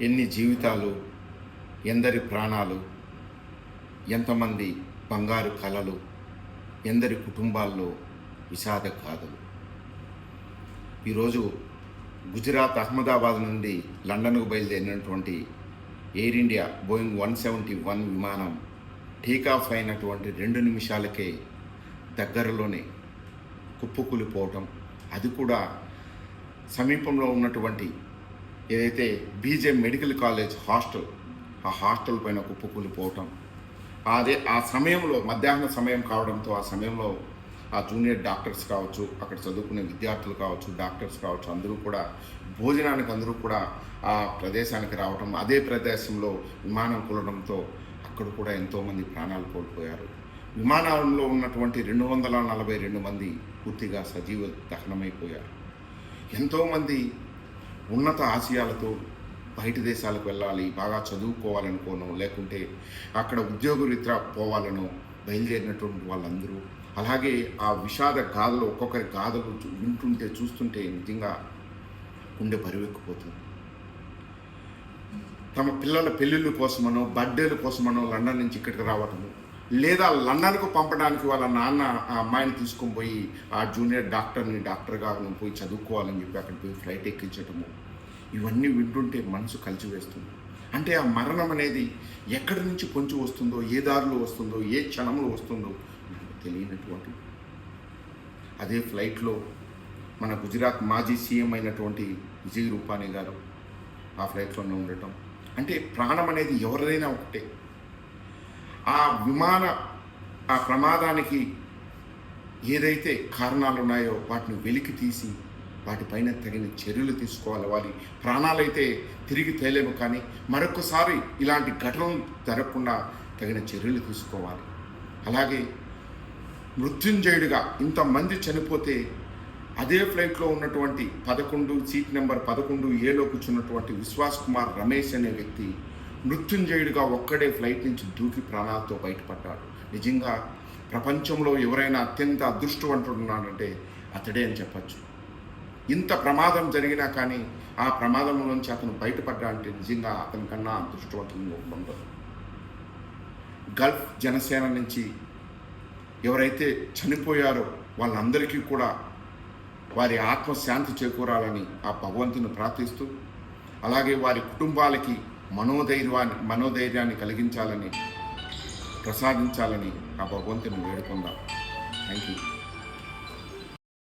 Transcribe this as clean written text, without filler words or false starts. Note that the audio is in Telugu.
ఎన్ని జీవితాలు, ఎందరి ప్రాణాలు, ఎంతమంది బంగారు కలలు, ఎందరి కుటుంబాల్లో విషాద గాథలు. ఈరోజు గుజరాత్ అహ్మదాబాద్ నుండి లండన్కు బయలుదేరినటువంటి ఎయిర్ ఇండియా బోయింగ్ 171 విమానం టేకాఫ్ అయినటువంటి 2 నిమిషాలకే దగ్గరలోనే కుప్పకూలిపోవటం, అది కూడా సమీపంలో ఉన్నటువంటి ఏదైతే బీజే మెడికల్ కాలేజ్ హాస్టల్, ఆ హాస్టల్ పైన కుప్పకూలిపోవటం. ఆ సమయంలో మధ్యాహ్న సమయం కావడంతో ఆ సమయంలో ఆ జూనియర్ డాక్టర్స్ కావచ్చు, అక్కడ చదువుకునే విద్యార్థులు కావచ్చు, డాక్టర్స్ కావచ్చు, అందరూ కూడా భోజనానికి అందరూ కూడా ఆ ప్రదేశానికి రావటం, అదే ప్రదేశంలో విమానం కూలడంతో అక్కడ కూడా ఎంతోమంది ప్రాణాలు కోల్పోయారు. విమానంలో ఉన్నటువంటి 242 మంది పూర్తిగా సజీవ దహనమైపోయారు. ఎంతోమంది ఉన్నత ఆశయాలతో బయట దేశాలకు వెళ్ళాలి, బాగా చదువుకోవాలనుకోను, లేకుంటే అక్కడ ఉద్యోగరీత్యా పోవాలనో బయలుదేరినటువంటి వాళ్ళందరూ, అలాగే ఆ విషాద గాథలు, ఒక్కొక్కరి గాథలు వింటుంటే చూస్తుంటే నిజంగా గుండె బరువెక్కిపోతుంది. తమ పిల్లల పెళ్ళిళ్ళ కోసమనో బర్త్డేల కోసమనో లండన్ నుంచి ఇక్కడికి రావటము, లేదా లండన్కు పంపడానికి వాళ్ళ నాన్న ఆ అమ్మాయిని తీసుకొని పోయి ఆ జూనియర్ డాక్టర్గా నువ్వు పోయి చదువుకోవాలని చెప్పి అక్కడ పోయి ఫ్లైట్ ఎక్కించటము, ఇవన్నీ వింటుంటే మనసు కలిసివేస్తుంది. అంటే ఆ మరణం అనేది ఎక్కడి నుంచి పొంచి వస్తుందో, ఏ దారిలో వస్తుందో, ఏ క్షణంలో వస్తుందో మనకు తెలియనటువంటి అదే ఫ్లైట్లో మన గుజరాత్ మాజీ సీఎం అయినటువంటి విజయ్ రూపానీ గారు ఆ ఫ్లైట్లోనే ఉండటం. అంటే ప్రాణం అనేది ఎవరిదైనా ఒకటే. ఆ ఆ ప్రమాదానికి ఏదైతే కారణాలు ఉన్నాయో వాటిని వెలికి తీసి వాటిపైన తగిన చర్యలు తీసుకోవాలి. వారి ప్రాణాలైతే తిరిగి తేలేము, కానీ మరొకసారి ఇలాంటి ఘటనలు జరగకుండా తగిన చర్యలు తీసుకోవాలి. అలాగే మృత్యుంజయుడిగా ఇంతమంది చనిపోతే అదే ఫ్లైట్లో ఉన్నటువంటి సీట్ నెంబర్ 11Aలో కూర్చున్నటువంటి విశ్వాస్ కుమార్ రమేష్ అనే వ్యక్తి మృత్యుంజయుడిగా ఒక్కడే ఫ్లైట్ నుంచి దూకి ప్రాణాలతో బయటపడ్డాడు. నిజంగా ప్రపంచంలో ఎవరైనా అత్యంత అదృష్టవంతుడున్నాడంటే అతడే అని చెప్పచ్చు. ఇంత ప్రమాదం జరిగినా కానీ ఆ ప్రమాదం నుంచి అతను బయటపడ్డా అంటే నిజంగా అతని కన్నా అదృష్టవంతులు ఉండదు. గల్ఫ్ జనసేన నుంచి ఎవరైతే చనిపోయారో వాళ్ళందరికీ కూడా వారి ఆత్మశాంతి చేకూరాలని ఆ భగవంతుని ప్రార్థిస్తూ, అలాగే వారి కుటుంబాలకి మనోధైర్యాన్ని కలిగించాలని, ప్రసాదించాలని ఆ భగవంతుని వేడుకుందాం. Thank you.